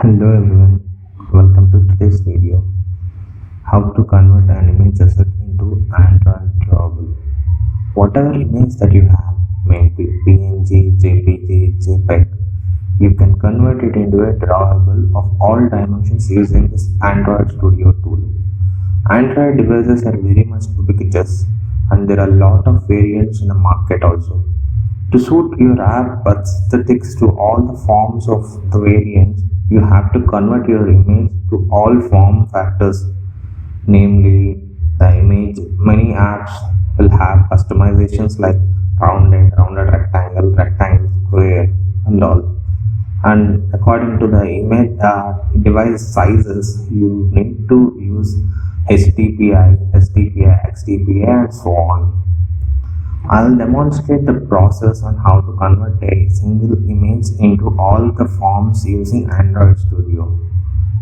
Hello everyone, welcome to today's video. How to convert an image asset into Android Drawable. Whatever image that you have, maybe PNG, JPG, JPEG, you can convert it into a drawable of all dimensions using this Android Studio tool. Android devices are very much ubiquitous and there are a lot of variants in the market also. To suit your app aesthetics to all the forms of the variants, you have to convert your image to all form factors, namely the image. Many apps will have customizations like rounded rectangle, rectangle, square, and all. And according to the image device sizes, you need to use HDPI, SDPI, XDPI, and so on. I'll demonstrate the process on how to convert a single image into all the forms using Android Studio.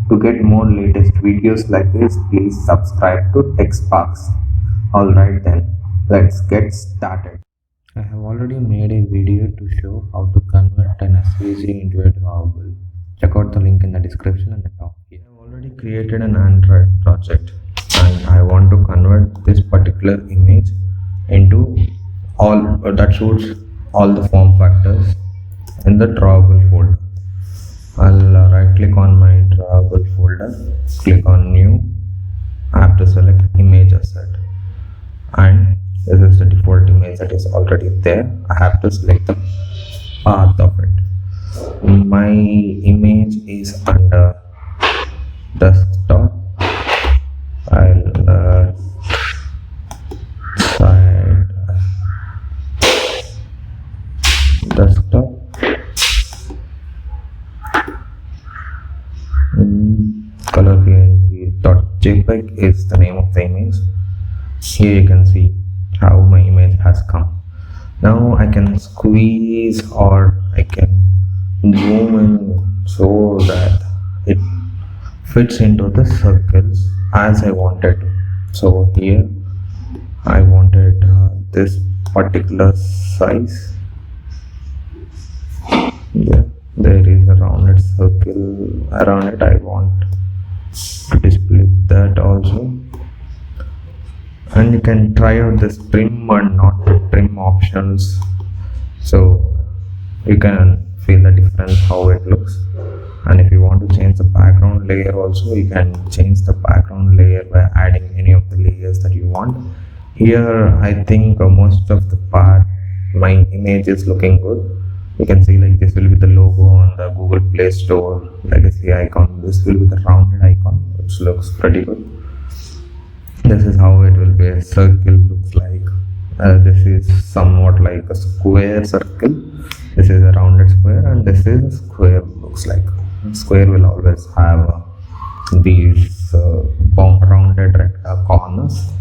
To get more latest videos like this, please subscribe to TechSparks. Alright then, let's get started. I have already made a video to show how to convert an SVG into a drawable. Check out the link in the description and the top here. I have already created an Android project and I want to convert this particular image into all that suits all the form factors in the drawable folder. I'll right click on my drawable folder, click on new. I have to select image asset, and this is the default image that is already there. I have to select the path of it. My image is under desktop. I'll side desktop. Color PNG.jpg is the name of the image. Here you can see how my image has come. Now I can squeeze or I can zoom in so that it fits into the circles as I wanted. So here I wanted this particular size. Yeah, there is a rounded circle around it. I want to display that also. And you can try out this trim and not trim options, so you can feel the difference how it looks. And if you want to change the background layer also, you can change the background layer by adding any of the layers that you want. Here I think most of the part my image is looking good. You can see like this will be the logo on the Google Play Store legacy icon. This will be the rounded icon, which looks pretty good. This is how it will be. A circle looks like. This is somewhat like a square circle. This is a rounded square, and this is a square. Looks like square will always have these rounded corners.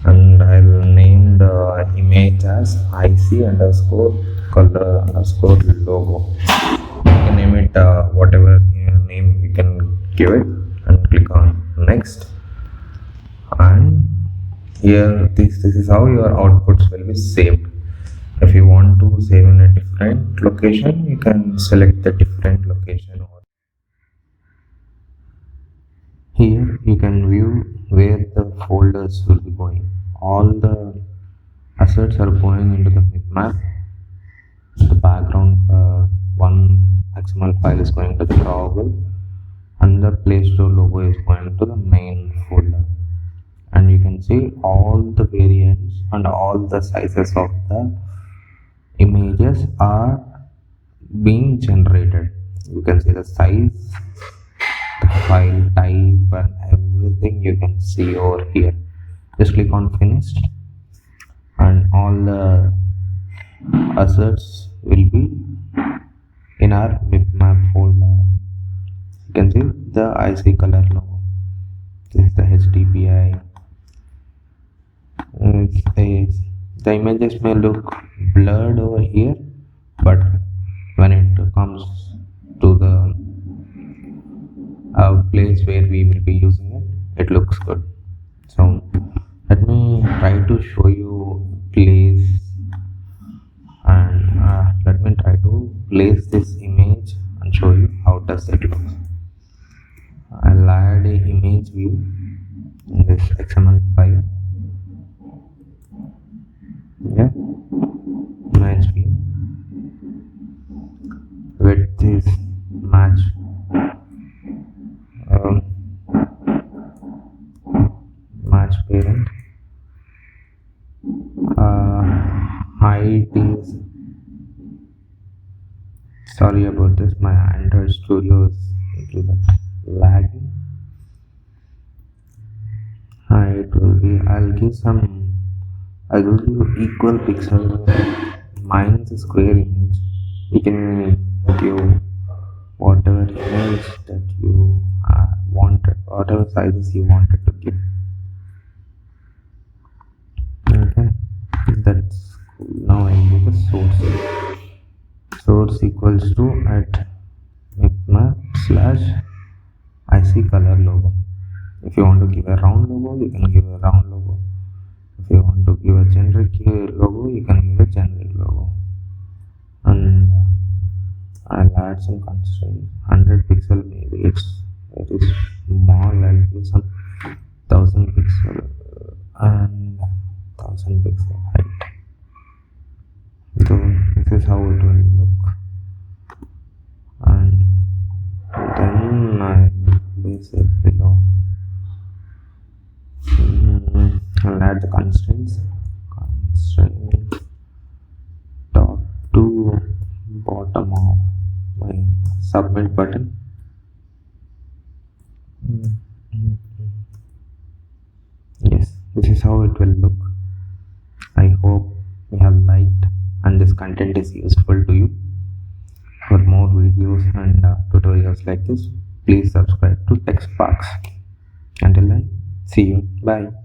And I'll name the image as IC underscore color underscore logo. You can name it whatever name you can give it, and click on next. And here this is how your outputs will be saved. If you want to save in a different location, you can select the different location. Here you can view where the folders will be going. All the assets are going into the bitmap. The background one XML file is going to the drawable, and the Play Store logo is going to the main folder. And you can see all the variants and all the sizes of the images are being generated. You can see the size, the file type, and everything you can see over here. Just click on finished, and all the assets will be in our bitmap folder. You can see the IC color logo. This is the HDPI. The images may look blurred over here, but when it comes to the place where we will be using it, it looks good. So let me try to show you place, and let me try to place this image and show you how does it look. add a image view in this XML file. Yeah, image view. Width is match match parent. Height is, sorry about this, my Android Studio is lagging. Height will be, I'll give equal pixel. Mine is a square image. You can give whatever image that you wanted, whatever sizes you wanted to give. Okay, that's cool. Now I give the source equals to at /IC color logo. If you want to give a round logo, you can give a round logo. If you want to give a generic logo, you can give a generic logo. And I'll add some constraints. 100 pixel, maybe it is small. I'll give some 1000 pixel and 1000 pixel height. So this is how it will look, and then I place it below. I'll add the constraints top to bottom of my submit button. Yes, this is how it will look. I hope you have liked and this content is useful to you. For more videos and tutorials like this, please subscribe to TechSparks. Until then, see you. Bye.